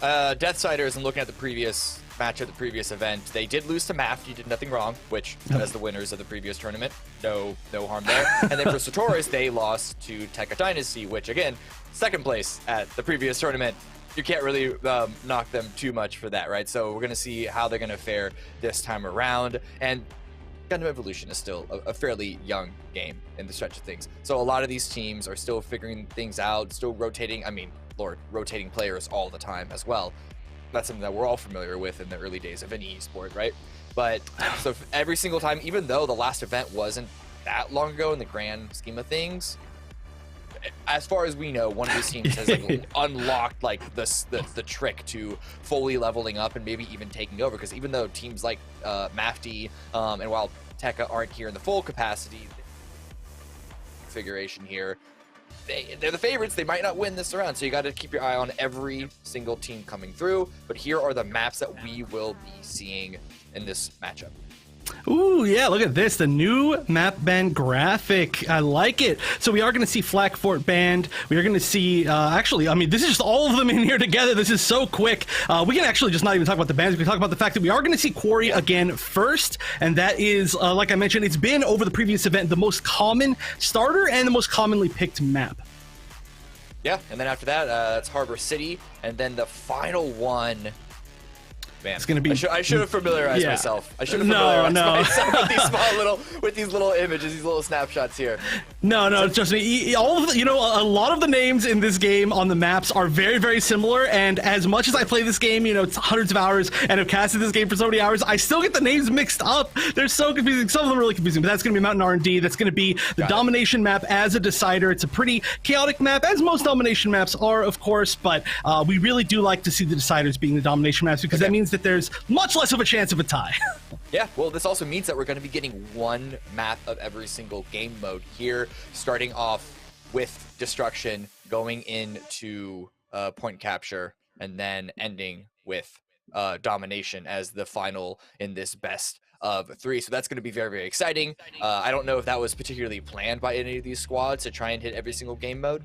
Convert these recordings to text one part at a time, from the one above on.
Deathsiders, and looking at the previous match of the previous event, they did lose to MAFT. Did nothing wrong, which, as the winners of the previous tournament, no harm there. And then for Sotoras, they lost to Tekka Dynasty, which, again, second place at the previous tournament. You can't really knock them too much for that, right? So we're going to see how they're going to fare this time around. And Gundam Evolution is still a fairly young game in the stretch of things. So a lot of these teams are still figuring things out, still rotating. I mean, Lord, rotating players all the time as well. That's something that we're all familiar with in the early days of any esport, right? But so every single time, even though the last event wasn't that long ago in the grand scheme of things, as far as we know, one of these teams has like unlocked like the trick to fully leveling up and maybe even taking over. Because even though teams like MAFT and while Tekka aren't here in the full capacity configuration here, they're the favorites. They might not win this round, so you got to keep your eye on every single team coming through. But here are the maps that we will be seeing in this matchup. Ooh, yeah, look at this. The new map band graphic. I like it. So we are going to see Flak Fort band. We are going to see, actually, I mean, this is just all of them in here together. This is so quick. We can actually just not even talk about the bands. We can talk about the fact that we are going to see Quarry again first. And that is, like I mentioned, it's been over the previous event, the most common starter and the most commonly picked map. Yeah, and then after that, it's Harbor City. And then the final one... Man, it's gonna be. I should have familiarized myself. I should have familiarized myself with these little images, these little snapshots here. No, trust me. All of the, a lot of the names in this game on the maps are very, very similar. And as much as I play this game, it's hundreds of hours and have casted this game for so many hours, I still get the names mixed up. They're so confusing. Some of them are really confusing. But that's gonna be Mountain R&D. That's gonna be the domination map as a decider. It's a pretty chaotic map, as most domination maps are, of course. But we really do like to see the deciders being the domination maps because that means that there's much less of a chance of a tie. Yeah, well, this also means that we're going to be getting one map of every single game mode here, starting off with Destruction, going into point capture, and then ending with Domination as the final in this best of 3. So that's going to be very, very exciting. I don't know if that was particularly planned by any of these squads to try and hit every single game mode.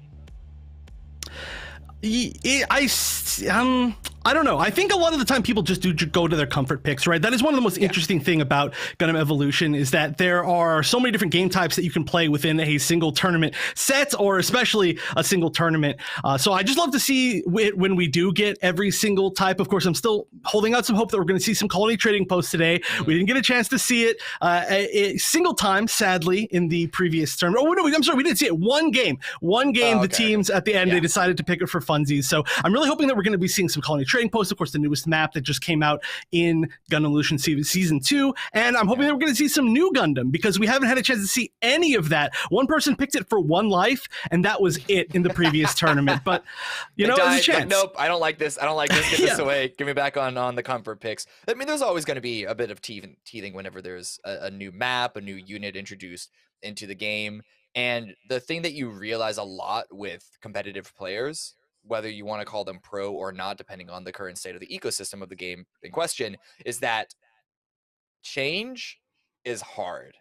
I don't know. I think a lot of the time people just do go to their comfort picks, right? That is one of the most interesting thing about Gundam Evolution is that there are so many different game types that you can play within a single tournament set, or especially a single tournament. So I just love to see when we do get every single type. Of course, I'm still holding out some hope that we're going to see some colony trading posts today. We didn't get a chance to see it a single time, sadly, in the previous tournament. Oh, no, I'm sorry, we did see it. One game. The teams at the end, they decided to pick it for funsies. So I'm really hoping that we're going to be seeing some colony trading posts, of course, the newest map that just came out in Gundam Evolution Season 2, and I'm hoping that we're going to see some new Gundam, because we haven't had a chance to see any of that. One person picked it for one life, and that was it in the previous tournament, but, there's a chance. Nope, I don't like this. Get this away. Give me back on the comfort picks. I mean, there's always going to be a bit of teething whenever there's a new map, a new unit introduced into the game, and the thing that you realize a lot with competitive players, whether you want to call them pro or not, depending on the current state of the ecosystem of the game in question, is that change is hard.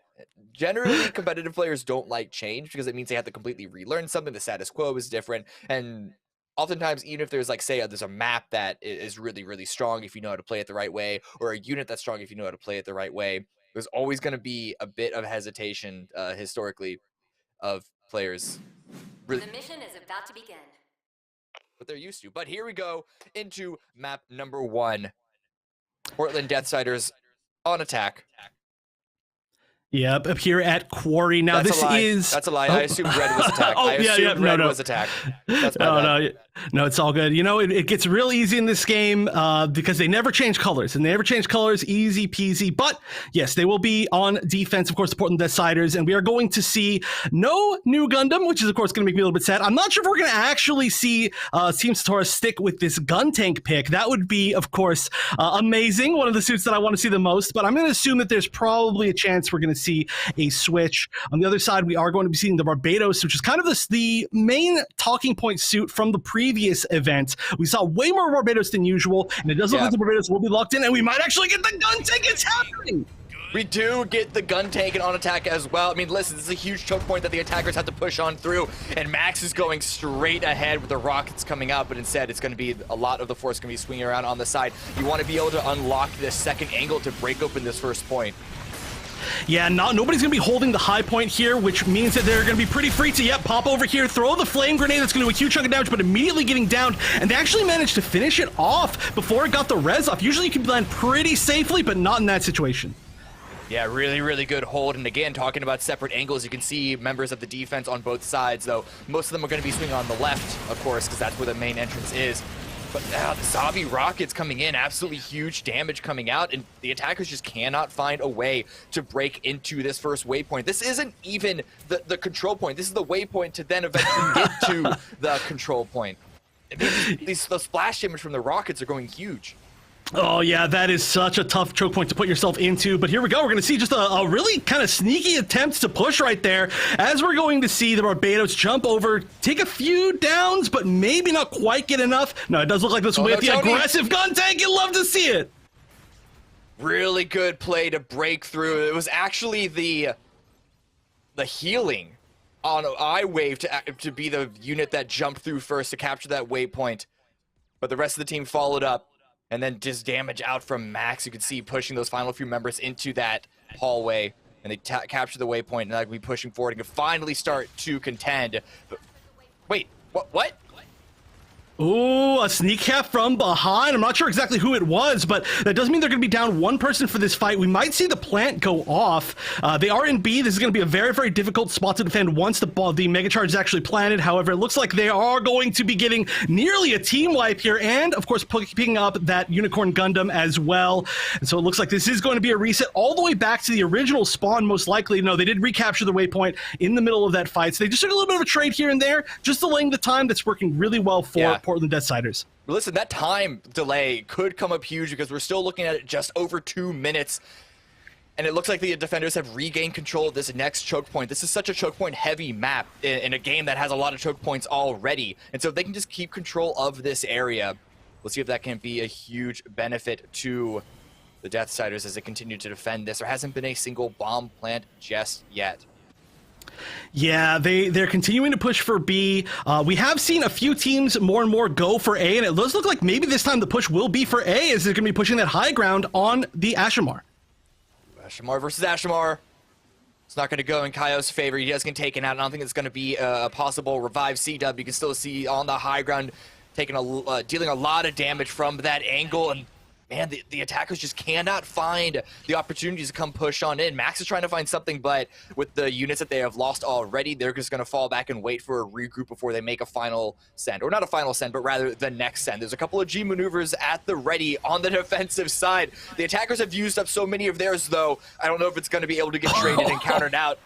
Generally, competitive players don't like change because it means they have to completely relearn something. The status quo is different. And oftentimes, even if there's there's a map that is really, really strong if you know how to play it the right way, or a unit that's strong if you know how to play it the right way, there's always going to be a bit of hesitation historically of players. The mission is about to begin. What they're used to. But here we go into map number 1. Portland Deathsiders on attack. Yep, up here at Quarry. Now That's a lie. I assumed red was attack. Red was attack. That's No, it's all good. It gets real easy in this game because they never change colors. And they never change colors, easy peasy. But yes, they will be on defense, of course, the Portland Deathsiders. And we are going to see no new Gundam, which is, of course, going to make me a little bit sad. I'm not sure if we're going to actually see Team Sotoras stick with this gun tank pick. That would be, of course, amazing. One of the suits that I want to see the most. But I'm going to assume that there's probably a chance we're going to see a switch. On the other side, we are going to be seeing the Barbados, which is kind of the main talking point suit from the previous event. We saw way more Barbados than usual, and it does look like the Barbados will be locked in, and we might actually get the gun tank. It's happening! We do get the gun tank and on attack as well. I mean, listen, this is a huge choke point that the attackers have to push on through, and Max is going straight ahead with the rockets coming out, but instead it's going to be a lot of the force going to be swinging around on the side. You want to be able to unlock this second angle to break open this first point. Yeah, nobody's going to be holding the high point here, which means that they're going to be pretty free to, pop over here, throw the flame grenade that's going to do a huge chunk of damage, but immediately getting downed, and they actually managed to finish it off before it got the res off. Usually you can land pretty safely, but not in that situation. Yeah, really, really good hold. And again, talking about separate angles, you can see members of the defense on both sides, though most of them are going to be swinging on the left, of course, because that's where the main entrance is. But now the zombie rockets coming in, absolutely huge damage coming out, and the attackers just cannot find a way to break into this first waypoint. This isn't even the control point. This is the waypoint to then eventually get to the control point. The splash damage from the rockets are going huge. Oh yeah, that is such a tough choke point to put yourself into, but here we go. We're going to see just a really kind of sneaky attempt to push right there, as we're going to see the Barbados jump over, take a few downs, but maybe not quite get enough. No, it does look like this with the aggressive gun tank. You love to see it. Really good play to break through. It was actually the healing on I-Wave to be the unit that jumped through first to capture that waypoint, but the rest of the team followed up. And then just damage out from Max. You can see pushing those final few members into that hallway. And they capture the waypoint, and they'll be pushing forward and can finally start to contend. But, wait, what? Ooh, a sneak cap from behind. I'm not sure exactly who it was, but that does mean they're going to be down one person for this fight. We might see the plant go off. They are in B. This is going to be a very, very difficult spot to defend once the mega charge is actually planted. However, it looks like they are going to be getting nearly a team wipe here, and of course picking up that Unicorn Gundam as well. And so it looks like this is going to be a reset all the way back to the original spawn, most likely. No, they did recapture the waypoint in the middle of that fight, so they just took a little bit of a trade here and there, just delaying the time. That's working really well for Portland Deathsiders. Listen, that time delay could come up huge because we're still looking at it just over 2 minutes. And it looks like the defenders have regained control of this next choke point. This is such a choke point heavy map in a game that has a lot of choke points already. And so if they can just keep control of this area, we'll see if that can be a huge benefit to the Deathsiders as they continue to defend this. There hasn't been a single bomb plant just yet. Yeah, they're continuing to push for B. We have seen a few teams more and more go for A, and it does look like maybe this time the push will be for A, as they're going to be pushing that high ground on the Ashamar. Ashamar versus Ashamar. It's not going to go in Kaio's favor. He does get taken out. I don't think it's going to be a possible revive C-dub. You can still see on the high ground taking dealing a lot of damage from that angle, and man, the attackers just cannot find the opportunities to come push on in. Max is trying to find something, but with the units that they have lost already, they're just going to fall back and wait for a regroup before they make a final send. Or not a final send, but rather the next send. There's a couple of G maneuvers at the ready on the defensive side. The attackers have used up so many of theirs, though. I don't know if it's going to be able to get traded and countered out.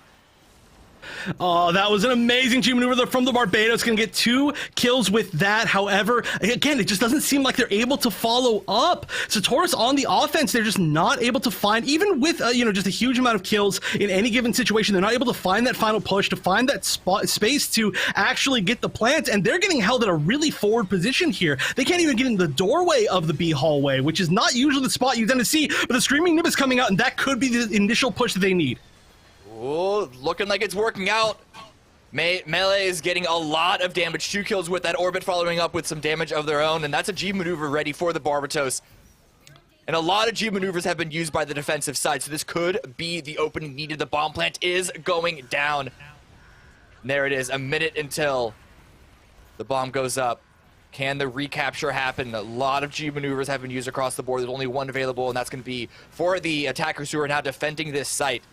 Oh, that was an amazing G maneuver from the Barbados. Going to get 2 kills with that. However, again, it just doesn't seem like they're able to follow up. Sotoras on the offense, they're just not able to find, even with just a huge amount of kills in any given situation, they're not able to find that final push, to find that space to actually get the plant, and they're getting held in a really forward position here. They can't even get in the doorway of the B hallway, which is not usually the spot you tend to see, but the Screaming Nib is coming out, and that could be the initial push that they need. Oh, looking like it's working out. Melee is getting a lot of damage. 2 kills with that orbit, following up with some damage of their own, and that's a G maneuver ready for the Barbatos. And a lot of G maneuvers have been used by the defensive side, so this could be the opening needed. The bomb plant is going down. And there it is, a minute until the bomb goes up. Can the recapture happen? A lot of G maneuvers have been used across the board. There's only one available, and that's going to be for the attackers who are now defending this site.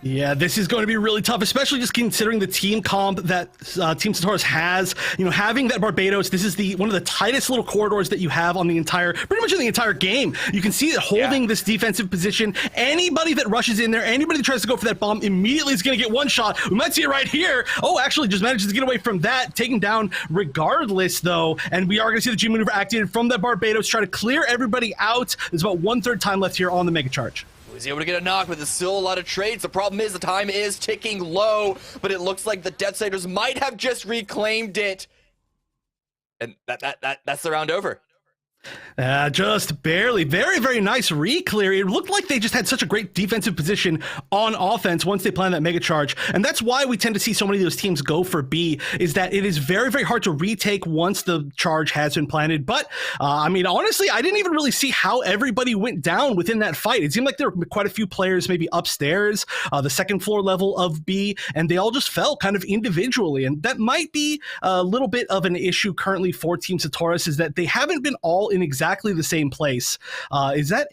Yeah, this is going to be really tough, especially just considering the team comp that Team Sotoras has. Having that Barbados, this is one of the tightest little corridors that you have on pretty much in the entire game. You can see it holding this defensive position. Anybody that rushes in there, anybody that tries to go for that bomb, immediately is going to get one shot. We might see it right here. Oh, actually just manages to get away from that, taken down regardless, though. And we are going to see the G maneuver activated from that Barbados, try to clear everybody out. There's about 1/3 time left here on the Mega Charge. He's able to get a knock, but there's still a lot of trades. The problem is the time is ticking low, but it looks like the Deathsiders might have just reclaimed it. And that's the round over. Just barely. Very, very nice re-clear. It looked like they just had such a great defensive position on offense once they planned that mega charge. And that's why we tend to see so many of those teams go for B, is that it is very, very hard to retake once the charge has been planted. But, I mean, honestly, I didn't even really see how everybody went down within that fight. It seemed like there were quite a few players maybe upstairs, the second floor level of B, and they all just fell kind of individually. And that might be a little bit of an issue currently for Team Sotoras, is that they haven't been all in exactly the same place. Is that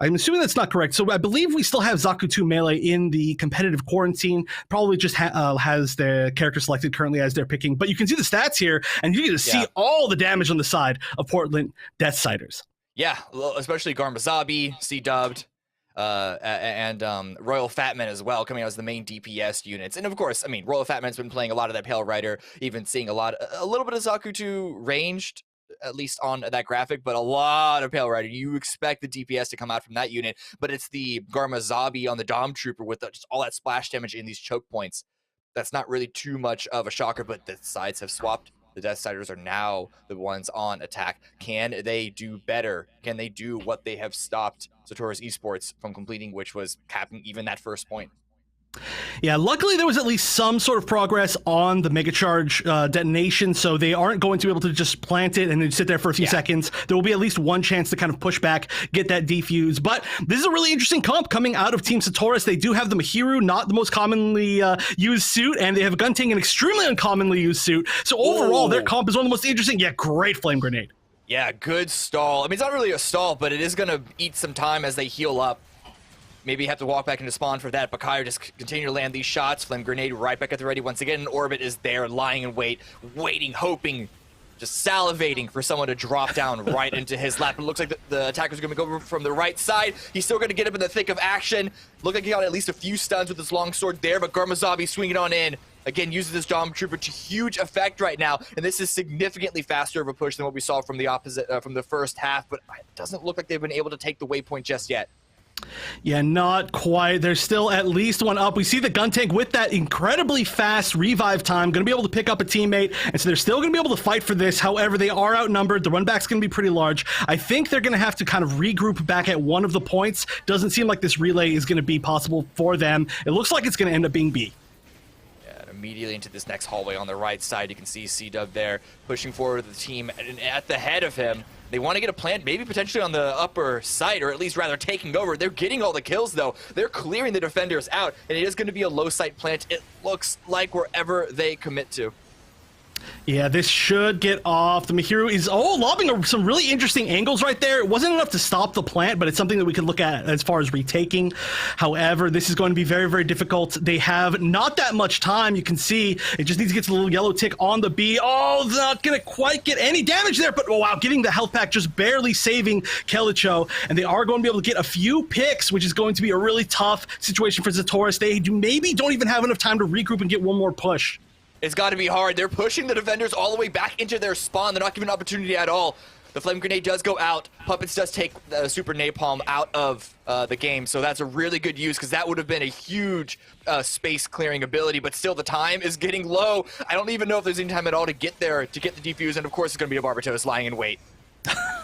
I'm assuming that's not correct. So I believe we still have Zaku 2 Melee in the competitive quarantine. Probably just has the character selected currently as they're picking. But you can see the stats here, and you can just see all the damage on the side of Portland Deathsiders. Yeah, especially Garmazabi, C-dubbed, and Royal Fatman as well, coming out as the main DPS units. And of course, I mean, Royal Fatman's been playing a lot of that Pale Rider, even seeing a little bit of Zaku 2 ranged, at least on that graphic, but a lot of Pale Rider. You expect the DPS to come out from that unit, but it's the Garmazabi on the Dom Trooper with just all that splash damage in these choke points. That's not really too much of a shocker, but the sides have swapped. The Deathsiders are now the ones on attack. Can they do better? Can they do what they have stopped Sotoras Esports from completing, which was capping even that first point? Yeah, luckily there was at least some sort of progress on the mega charge detonation, so they aren't going to be able to just plant it and then sit there for a few seconds. There will be at least one chance to kind of push back, get that defuse. But this is a really interesting comp coming out of Team Sotoras. They do have the Mahiru, not the most commonly used suit, and they have Gunting, an extremely uncommonly used suit. So overall, their comp is one of the most interesting, yet great flame grenade. Yeah, good stall. I mean, it's not really a stall, but it is going to eat some time as they heal up. Maybe have to walk back into spawn for that, but Kyer just continue to land these shots. Flame grenade right back at the ready once again. And Orbit is there, lying in wait, waiting, hoping, just salivating for someone to drop down right into his lap. It looks like the attacker's going to go from the right side. He's still going to get up in the thick of action. Look like he got at least a few stuns with his long sword there, but Garmazabi swinging on in. Again, uses this Dom Trooper to huge effect right now, and this is significantly faster of a push than what we saw from the from the first half, but it doesn't look like they've been able to take the waypoint just yet. Yeah, not quite. There's still at least one up. We see the gun tank with that incredibly fast revive time, going to be able to pick up a teammate, and so they're still going to be able to fight for this. However, they are outnumbered. The run back's going to be pretty large. I think they're going to have to kind of regroup back at one of the points. Doesn't seem like this relay is going to be possible for them. It looks like it's going to end up being B. Immediately into this next hallway on the right side, you can see C-Dub there pushing forward the team, and at the head of him, they want to get a plant, maybe potentially on the upper side, or at least rather taking over. They're getting all the kills though. They're clearing the defenders out, and it is going to be a low site plant, it looks like, wherever they commit to. Yeah, this should get off. The Mahiru is lobbing some really interesting angles right there. It wasn't enough to stop the plant, but it's something that we could look at as far as retaking. However, this is going to be very, very difficult. They have not that much time. You can see it just needs to get to the little yellow tick on the B. Oh, not going to quite get any damage there, but oh, wow, getting the health pack, just barely saving Kelicho. And they are going to be able to get a few picks, which is going to be a really tough situation for Sotoras. They maybe don't even have enough time to regroup and get one more push. It's got to be hard. They're pushing the defenders all the way back into their spawn. They're not giving an opportunity at all. The flame grenade does go out. Puppets does take the super napalm out of the game, so that's a really good use, because that would have been a huge space clearing ability, but still the time is getting low. I don't even know if there's any time at all to get there, to get the defuse, and of course it's going to be a Barbatos lying in wait.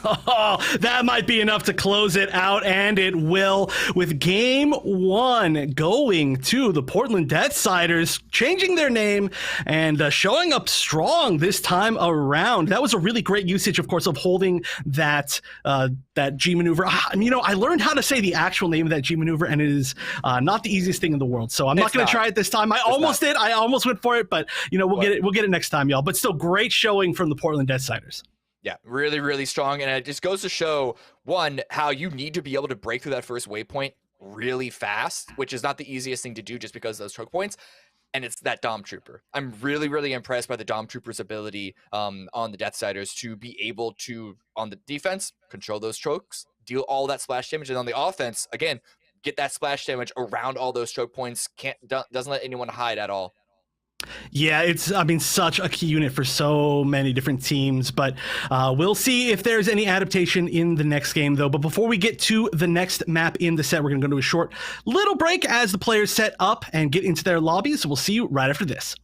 Oh, that might be enough to close it out, and it will, with game one going to the Portland Deathsiders, changing their name and showing up strong this time around. That was a really great usage, of course, of holding that G maneuver. You know, I learned how to say the actual name of that G maneuver, and it is not the easiest thing in the world. So I'm not going to try it this time. I almost did. I almost went for it, but you know, we'll get it next time, y'all. But still, great showing from the Portland Deathsiders. Yeah, really, really strong, and it just goes to show, one, how you need to be able to break through that first waypoint really fast, which is not the easiest thing to do just because of those choke points, and it's that Dom Trooper. I'm really, really impressed by the Dom Trooper's ability on the Deathsiders to be able to, on the defense, control those chokes, deal all that splash damage, and on the offense, again, get that splash damage around all those choke points, doesn't let anyone hide at all. Yeah, it's, I mean, such a key unit for so many different teams, but we'll see if there's any adaptation in the next game, though. But before we get to the next map in the set, we're going to go to a short little break as the players set up and get into their lobbies. So we'll see you right after this.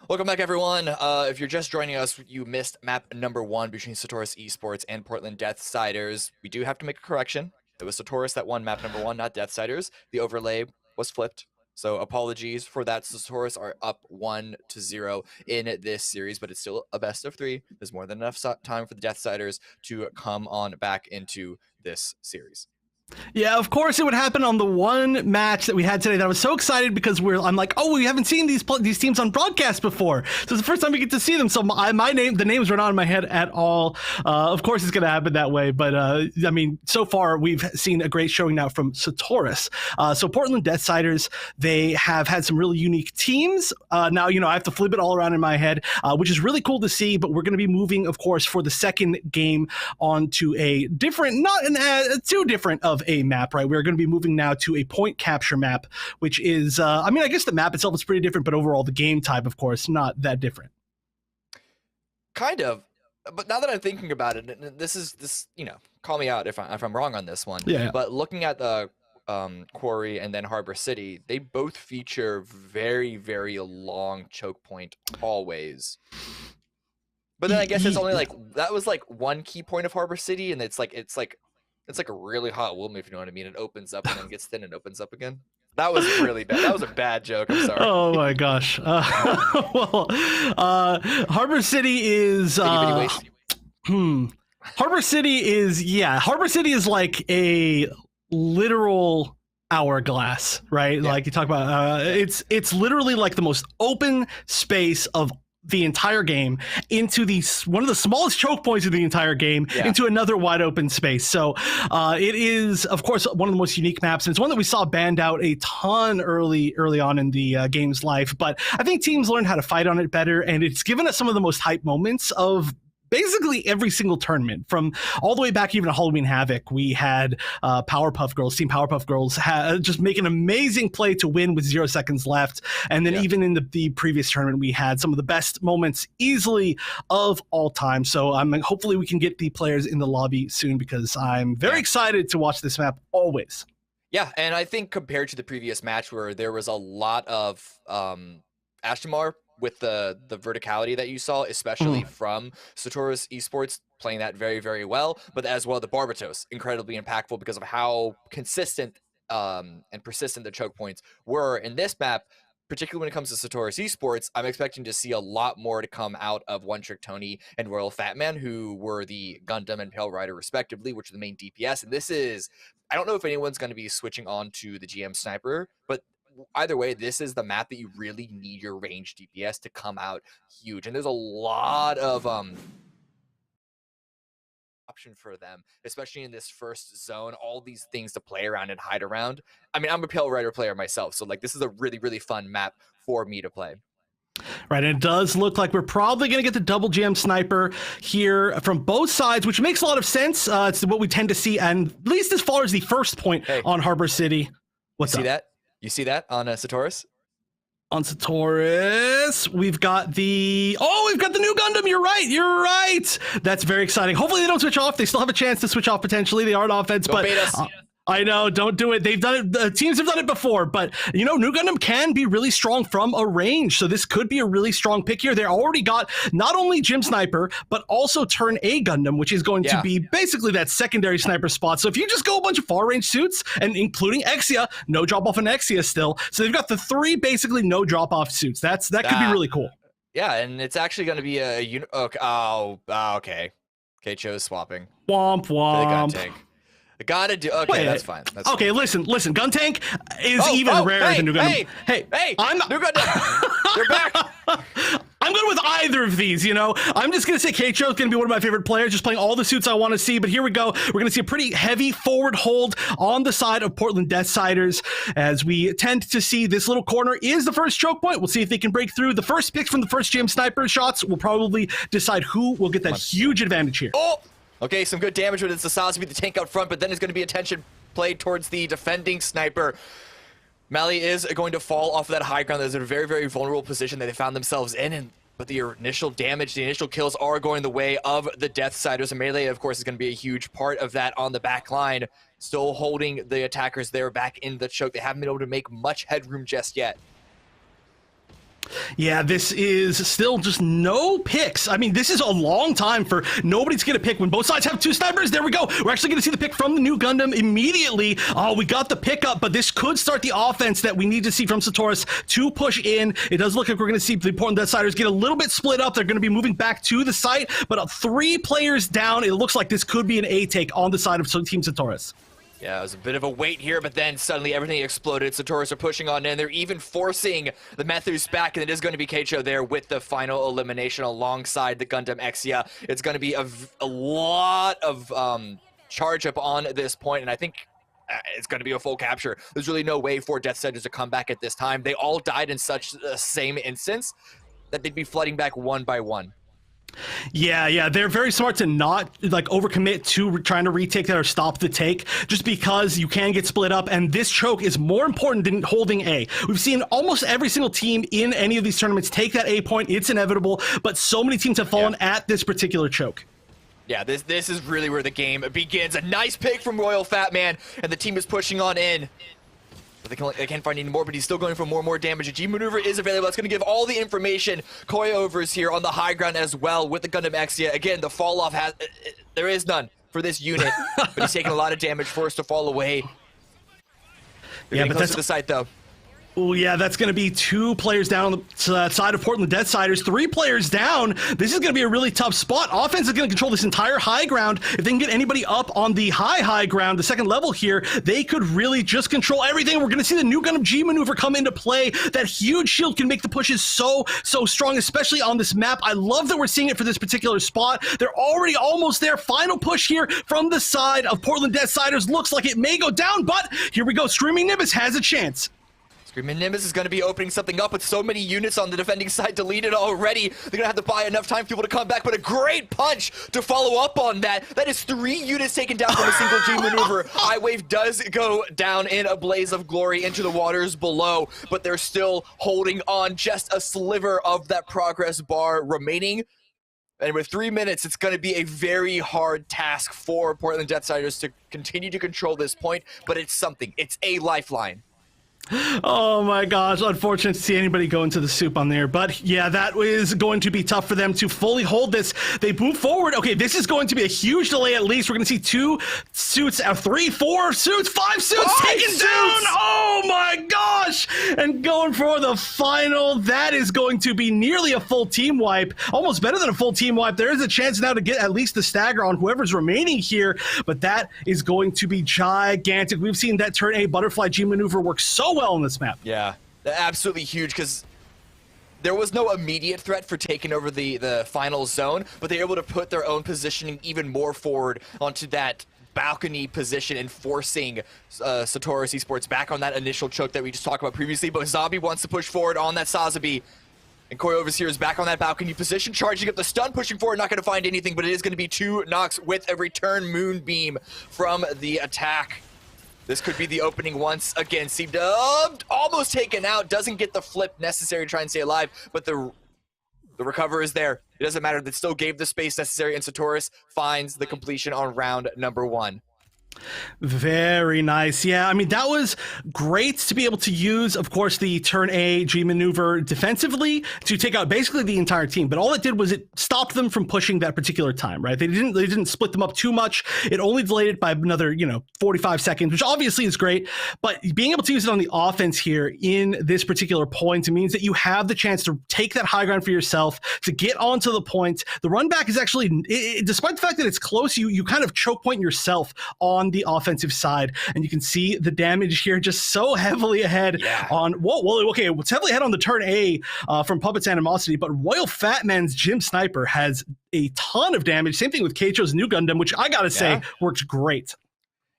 Welcome back, everyone. If you're just joining us, you missed map number 1 between Sotoras Esports and Portland Deathsiders. We do have to make a correction. It was Sotoras that won map number 1, not Deathsiders. The overlay was flipped, so apologies for that. Sotoras are up 1-0 in this series, but it's still a best of 3. There's more than enough time for the Deathsiders to come on back into this series. Yeah, of course it would happen on the one match that we had today that I was so excited because I'm like, oh, we haven't seen these teams on broadcast before. So it's the first time we get to see them. So the names were not in my head at all. Of course it's going to happen that way. But I mean, so far we've seen a great showing now from Sotoras. So Portland Deathsiders, they have had some really unique teams. Now, I have to flip it all around in my head, which is really cool to see. But we're going to be moving, of course, for the second game onto a different, too different of a map, right? We're going to be moving now to a point capture map, which is, I mean, I guess the map itself is pretty different, but overall the game type, of course, not that different. Kind of, but now that I'm thinking about it, this call me out if I'm wrong on this one. Yeah. But looking at the Quarry and then Harbor City, they both feature very, very long choke point hallways. But then I guess it's only like that was like one key point of Harbor City, and it's like a really hot womb, if you know what I mean. It opens up and then gets thin and opens up again. That was really bad. That was a bad joke. I'm sorry. Oh my gosh. Harbor City is Harbor City is like a literal hourglass, right? Yeah. Like you talk about, it's literally like the most open space of the entire game into one of the smallest choke points of the entire game into another wide open space. So it is, of course, one of the most unique maps, and it's one that we saw banned out a ton early on in the game's life. But I think teams learned how to fight on it better, and it's given us some of the most hype moments of basically every single tournament, from all the way back even to Halloween Havoc. We had Team Powerpuff Girls just make an amazing play to win with 0 seconds left. And then even in the previous tournament, we had some of the best moments easily of all time. So hopefully we can get the players in the lobby soon, because I'm very excited to watch this map always. Yeah, and I think compared to the previous match where there was a lot of Ashtamar with the verticality that you saw, especially from Sotoras Esports, playing that very, very well, but as well the Barbatos, incredibly impactful because of how consistent and persistent the choke points were in this map. Particularly when it comes to Sotoras Esports, I'm expecting to see a lot more to come out of One Trick Tony and Royal Fatman, who were the Gundam and Pale Rider respectively, which are the main DPS. And this is, I don't know if anyone's going to be switching on to the GM Sniper, but either way, this is the map that you really need your range DPS to come out huge. And there's a lot of option for them, especially in this first zone, all these things to play around and hide around. I mean, I'm a Pale Rider player myself, so like this is a really, really fun map for me to play. Right, and it does look like we're probably going to get the double GM Sniper here from both sides, which makes a lot of sense. It's what we tend to see, and at least as far as the first point on Harbor City. What's you see up? that? You see that on Sotoras? On Sotoras, we've got the new Gundam. You're right. That's very exciting. Hopefully they don't switch off. They still have a chance to switch off potentially. They are on offense, Don't but bait us. I know, don't do it. They've done it. Teams have done it before, but new Gundam can be really strong from a range. So this could be a really strong pick here. They already got not only Gym Sniper, but also Turn A Gundam, which is going to be basically that secondary sniper spot. So if you just go a bunch of far range suits, and including Exia, no drop off on Exia still. So they've got the 3 basically no drop off suits. That could be really cool. Yeah, and it's actually going to be a okay. Keicho's swapping. Womp womp. For the gun tank. Gotta do. Okay, Wait, that's fine. That's okay, fine. listen. Gun Tank is even rarer than New Gundam. Hey! I'm New Gundam. They're back. I'm good with either of these. I'm just gonna say Keicho is gonna be one of my favorite players, just playing all the suits I want to see. But here we go. We're gonna see a pretty heavy forward hold on the side of Portland Deathsiders, as we tend to see this little corner is the first choke point. We'll see if they can break through. The first picks from the first GM Sniper shots will probably decide who will get that huge advantage here. Oh! Okay, some good damage with the Sasasubi, the tank out front, but then there's going to be attention played towards the defending sniper. Mali is going to fall off of that high ground. There's a very, very vulnerable position that they found themselves in, but the initial damage, the initial kills are going the way of the Deathsiders. And Melee, of course, is going to be a huge part of that on the back line, still holding the attackers there back in the choke. They haven't been able to make much headroom just yet. Yeah, this is still just no picks. I mean, this is a long time for nobody's going to pick when both sides have two snipers. There we go. We're actually going to see the pick from the new Gundam immediately. Oh, we got the pickup, but this could start the offense that we need to see from Sotoras to push in. It does look like we're going to see the important Deathsiders get a little bit split up. They're going to be moving back to the site, but 3 players down. It looks like this could be an A take on the side of Team Sotoras. Yeah, it was a bit of a wait here, but then suddenly everything exploded. Sotoras are pushing on in. They're even forcing the Methus back, and it is going to be Keicho there with the final elimination alongside the Gundam Exia. It's going to be a lot of charge up on this point, and I think it's going to be a full capture. There's really no way for Deathsiders to come back at this time. They all died in such the same instance that they'd be flooding back one by one. Yeah, they're very smart to not like overcommit to trying to retake that or stop the take, just because you can get split up, and this choke is more important than holding A. We've seen almost every single team in any of these tournaments take that A point. It's inevitable, but so many teams have fallen at this particular choke. Yeah, this is really where the game begins. A nice pick from Royal Fat Man, and the team is pushing on in. They can't find any more, but he's still going for more and more damage. A G maneuver is available. It's going to give all the information. Koyovers here on the high ground as well with the Gundam Exia. Again, the fall off there is none for this unit, but he's taking a lot of damage, forced to fall away. They're getting close to the site though. Oh, yeah, that's going to be 2 players down on the side of Portland Deathsiders. 3 players down. This is going to be a really tough spot. Offense is going to control this entire high ground. If they can get anybody up on the high ground, the second level here, they could really just control everything. We're going to see the new Gundam G maneuver come into play. That huge shield can make the pushes so strong, especially on this map. I love that we're seeing it for this particular spot. They're already almost there. Final push here from the side of Portland Deathsiders. Looks like it may go down, but here we go. Screaming Nimbus has a chance. Screaming Nimbus is going to be opening something up with so many units on the defending side deleted already. They're going to have to buy enough time for people to come back, but a great punch to follow up on that. That is 3 units taken down from a single G maneuver. I-Wave does go down in a blaze of glory into the waters below, but they're still holding on just a sliver of that progress bar remaining. And with 3 minutes, it's going to be a very hard task for Portland Deathsiders to continue to control this point, but it's something. It's a lifeline. Oh my gosh, unfortunate to see anybody go into the soup on there, but yeah, that is going to be tough for them to fully hold this. They move forward. Okay, this is going to be a huge delay at least. We're going to see 2 suits, 3, 4 suits, 5 suits taken down. Oh my gosh, and going for the final. That is going to be nearly a full team wipe, almost better than a full team wipe. There is a chance now to get at least the stagger on whoever's remaining here, but that is going to be gigantic. We've seen that turn A butterfly G maneuver work so well on this map. Yeah, absolutely huge, because there was no immediate threat for taking over the final zone, but they were able to put their own positioning even more forward onto that balcony position and forcing Sotoras Esports back on that initial choke that we just talked about previously. But Zombie wants to push forward on that Sazabi, and Koyovers here is back on that balcony position, charging up the stun, pushing forward, not going to find anything, but it is going to be 2 knocks with a return moonbeam from the attack. This could be the opening once again. C-Dub almost taken out, doesn't get the flip necessary to try and stay alive, but the recover is there. It doesn't matter, that still gave the space necessary, and Sotoras finds the completion on round number 1. Very nice. Yeah, I mean, that was great to be able to use, of course, the turn A G maneuver defensively to take out basically the entire team. But all it did was it stopped them from pushing that particular time, right? They didn't split them up too much. It only delayed it by another, 45 seconds, which obviously is great. But being able to use it on the offense here in this particular point means that you have the chance to take that high ground for yourself, to get onto the point. The run back is actually, despite the fact that it's close, you kind of choke point yourself on the offensive side, and you can see the damage here just so heavily ahead on okay, it's heavily ahead on the turn A from Puppet's Animosity, but Royal Fat Man's Jim Sniper has a ton of damage. Same thing with Keicho's new Gundam, which I gotta say works great.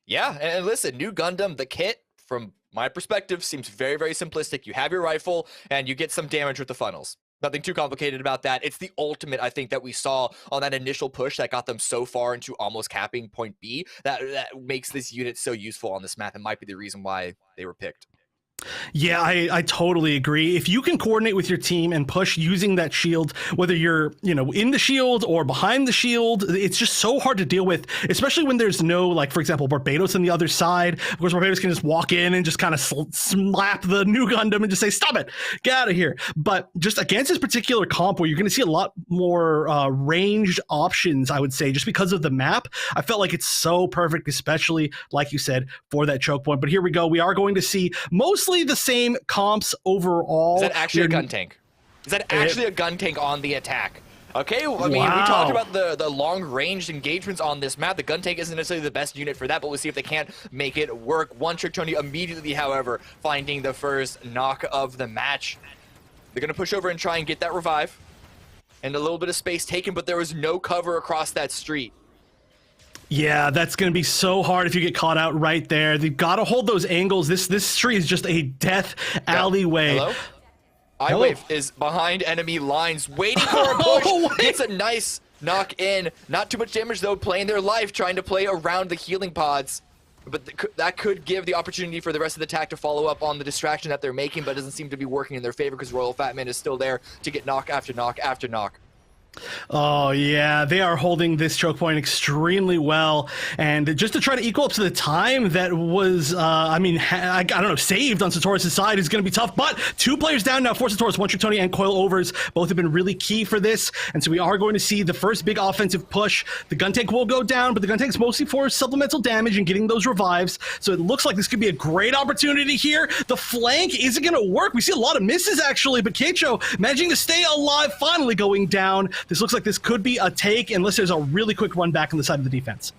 Yeah, and listen, new Gundam, the kit, from my perspective, seems very, very simplistic. You have your rifle, and you get some damage with the funnels. Nothing too complicated about that. It's the ultimate, I think, that we saw on that initial push that got them so far into almost capping point B that makes this unit so useful on this map, and might be the reason why they were picked. Yeah, I totally agree. If you can coordinate with your team and push using that shield, whether you're, in the shield or behind the shield, it's just so hard to deal with, especially when there's no, like, for example, Barbados on the other side. Of course, Barbados can just walk in and just kind of slap the new Gundam and just say, stop it, get out of here. But just against this particular comp where you're going to see a lot more ranged options, I would say, just because of the map, I felt like it's so perfect, especially, like you said, for that choke point. But here we go. We are going to see mostly the same comps overall. Is that actually a gun tank? Is that actually a gun tank on the attack? Okay, I mean, we talked about the long-range engagements on this map. The gun tank isn't necessarily the best unit for that, but we'll see if they can't make it work. One Trick Tony immediately, however, finding the first knock of the match. They're going to push over and try and get that revive. And a little bit of space taken, but there was no cover across that street. Yeah, that's going to be so hard if you get caught out right there. They've got to hold those angles. This street is just a death alleyway. Hello? I-Wave is behind enemy lines, waiting for a push. Gets a nice knock in. Not too much damage, though, playing their life, trying to play around the healing pods. But that could give the opportunity for the rest of the attack to follow up on the distraction that they're making, but it doesn't seem to be working in their favor because Royal Fatman is still there to get knock after knock after knock. Oh, yeah, they are holding this choke point extremely well. And just to try to equal up to the time that was, I don't know, saved on Sotoras' side is going to be tough. But 2 players down now for Sotoras, One Trick Tony and Coilovers. Both have been really key for this. And so we are going to see the first big offensive push. The gun tank will go down, but the gun tank's mostly for supplemental damage and getting those revives. So it looks like this could be a great opportunity here. The flank isn't going to work. We see a lot of misses, actually, but Keicho managing to stay alive, finally going down. This looks like this could be a take unless there's a really quick run back on the side of the defense.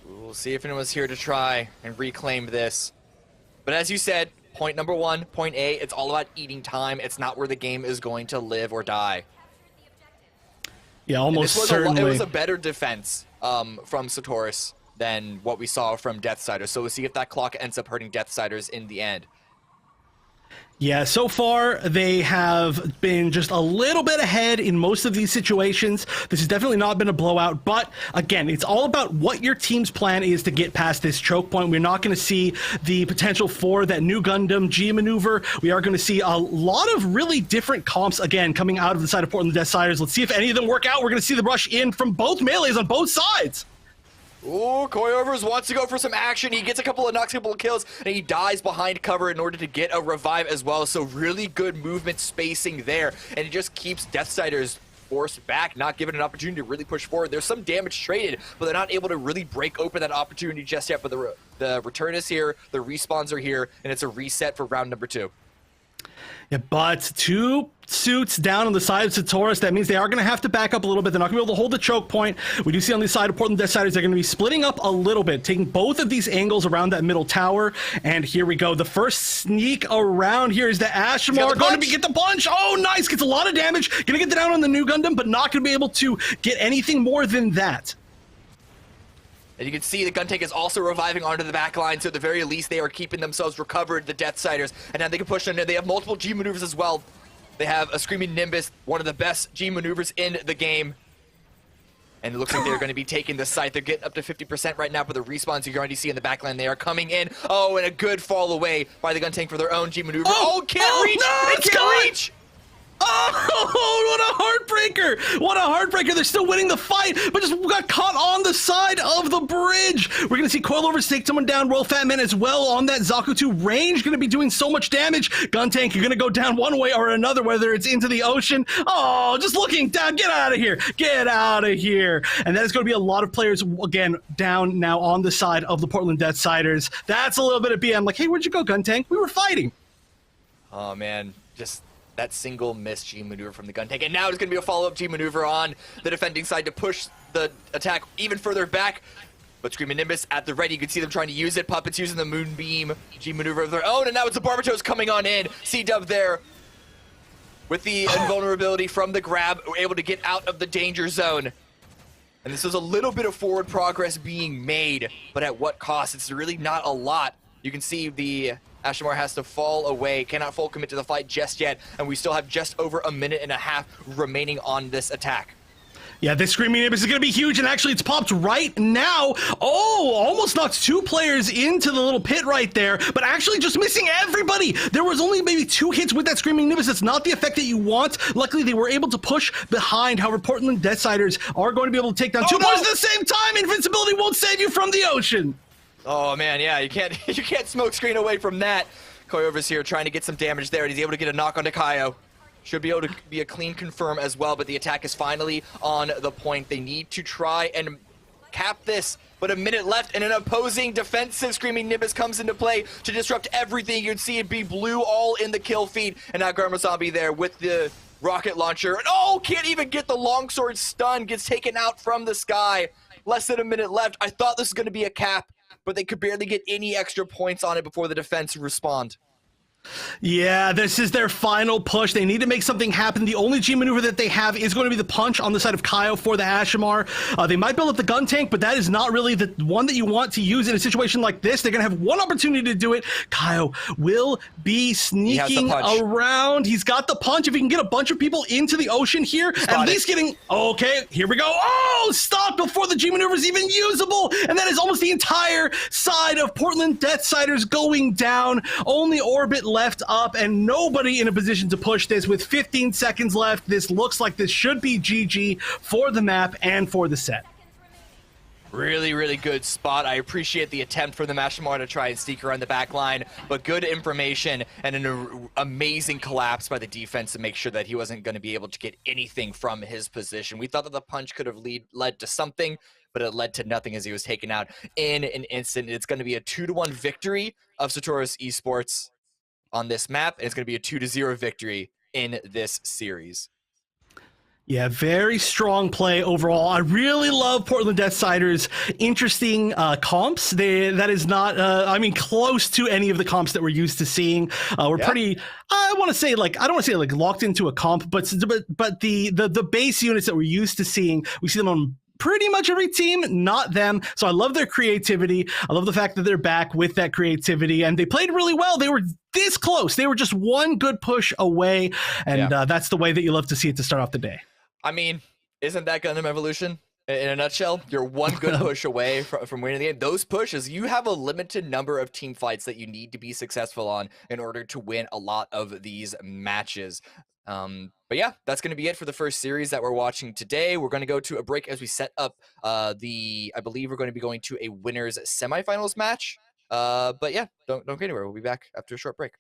We'll see if anyone's here to try and reclaim this. But as you said, point number 1, point A, it's all about eating time. It's not where the game is going to live or die. Yeah, almost certainly. It was a better defense from Sotoras than what we saw from Deathsiders. So we'll see if that clock ends up hurting Deathsiders in the end. Yeah, so far they have been just a little bit ahead in most of these situations. This has definitely not been a blowout, but again, it's all about what your team's plan is to get past this choke point. We're not going to see the potential for that new Gundam G maneuver. We are going to see a lot of really different comps, again, coming out of the side of Portland Deathsiders. Let's see if any of them work out. We're going to see the rush in from both melees on both sides. Ooh, Coilovers wants to go for some action. He gets a couple of knocks, a couple of kills, and he dies behind cover in order to get a revive as well. So really good movement spacing there. And it just keeps Deathsiders forced back, not given an opportunity to really push forward. There's some damage traded, but they're not able to really break open that opportunity just yet. But the return is here, the respawns are here, and it's a reset for round number 2. Yeah, but 2 suits down on the side of Sotoras. That means they are going to have to back up a little bit. They're not going to be able to hold the choke point. We do see on the side of Portland Deathsiders, they're going to be splitting up a little bit, taking both of these angles around that middle tower. And here we go. The first sneak around here is the Ashmore going to get the punch. Oh, nice. Gets a lot of damage. Going to get down on the new Gundam, but not going to be able to get anything more than that. And you can see the gun tank is also reviving onto the back line, so at the very least they are keeping themselves recovered, the Deathsiders, and now they can push under. They have multiple G maneuvers as well. They have a Screaming Nimbus, one of the best G maneuvers in the game. And it looks like they're going to be taking the site. They're getting up to 50% right now for the respawns you already see in the backline. They are coming in. Oh, and a good fall away by the gun tank for their own G maneuver. Oh, can't reach! No, They can't reach! Oh, what a heartbreaker! What a heartbreaker! They're still winning the fight, but just got caught on the side of the bridge. We're gonna see Coilovers take someone down. Royal Fatman as well on that Zaku 2 range, gonna be doing so much damage. Gun tank, you're gonna go down one way or another, whether it's into the ocean. Oh, just looking down. Get out of here! Get out of here! And that is gonna be a lot of players again down now on the side of the Portland Deathsiders. That's a little bit of BM. Like, hey, where'd you go, Gun tank? We were fighting. Oh man, just that single miss G maneuver from the gun tank. And now it's going to be a follow-up G maneuver on the defending side to push the attack even further back. But Screaming Nimbus at the ready. You can see them trying to use it. Puppets using the Moonbeam G maneuver of their own. And now it's the Barbatos coming on in. C-Dub there with the invulnerability from the grab. We're able to get out of the danger zone. And this is a little bit of forward progress being made. But at what cost? It's really not a lot. You can see the Ashmore has to fall away, cannot full commit to the fight just yet, and we still have just over a minute and a half remaining on this attack. Yeah, this Screaming Nimbus is going to be huge, and actually it's popped right now. Oh, almost knocked 2 players into the little pit right there, but actually just missing everybody. There was only maybe 2 hits with that Screaming Nimbus. That's not the effect that you want. Luckily, they were able to push behind. However, Portland Deathsiders are going to be able to take down 2 players at the same time. Invincibility won't save you from the ocean. Oh man, yeah, you can't you can't smoke screen away from that. Koyover's here trying to get some damage there, and he's able to get a knock onto Kaio. Should be able to be a clean confirm as well, but the attack is finally on the point. They need to try and cap this, but a minute left, and an opposing defensive Screaming Nimbus comes into play to disrupt everything. You'd see it be blue all in the kill feed, and now Garma Zombie there with the rocket launcher. And oh, can't even get the longsword stun, gets taken out from the sky. Less than a minute left. I thought this was going to be a cap, but they could barely get any extra points on it before the defense respond. Yeah, this is their final push. They need to make something happen. The only G maneuver that they have is going to be the punch on the side of Kaio for the Ashimar. They might build up the gun tank, but that is not really the one that you want to use in a situation like this. They're going to have one opportunity to do it. Kaio will be sneaking around. He's got the punch. If he can get a bunch of people into the ocean here, at least getting... Okay, here we go. Oh, stopped before the G maneuver is even usable. And that is almost the entire side of Portland Deathsiders going down. Only Orbit left up, and nobody in a position to push this. With 15 seconds left, this looks like this should be GG for the map and for the set. Really, really good spot. I appreciate the attempt for the Mashimar to try and sneak around the back line, but good information and an amazing collapse by the defense to make sure that he wasn't going to be able to get anything from his position. We thought that the punch could have led to something, but it led to nothing as he was taken out in an instant. It's going to be a 2-1 victory of Sotoras Esports on this map, and it's going to be a 2-0 victory in this series. Yeah, very strong play overall. I really love Portland Deathsiders' interesting comps. That is not, I mean, close to any of the comps that we're used to seeing. We're pretty, I want to say, like, I don't want to say like locked into a comp, but the base units that we're used to seeing, we see them on pretty much every team, not them. So I love their creativity. I love the fact that they're back with that creativity, and they played really well. They were this close. They were just one good push away, and that's the way that you love to see it to start off the day. I mean, isn't that Gundam Evolution in a nutshell? You're one good push away from winning the game. Those pushes, you have a limited number of team fights that you need to be successful on in order to win a lot of these matches. But yeah, that's going to be it for the first series that we're watching today. We're going to go to a break as we set up I believe we're going to be going to a winners semifinals match. But yeah, don't go anywhere. We'll be back after a short break.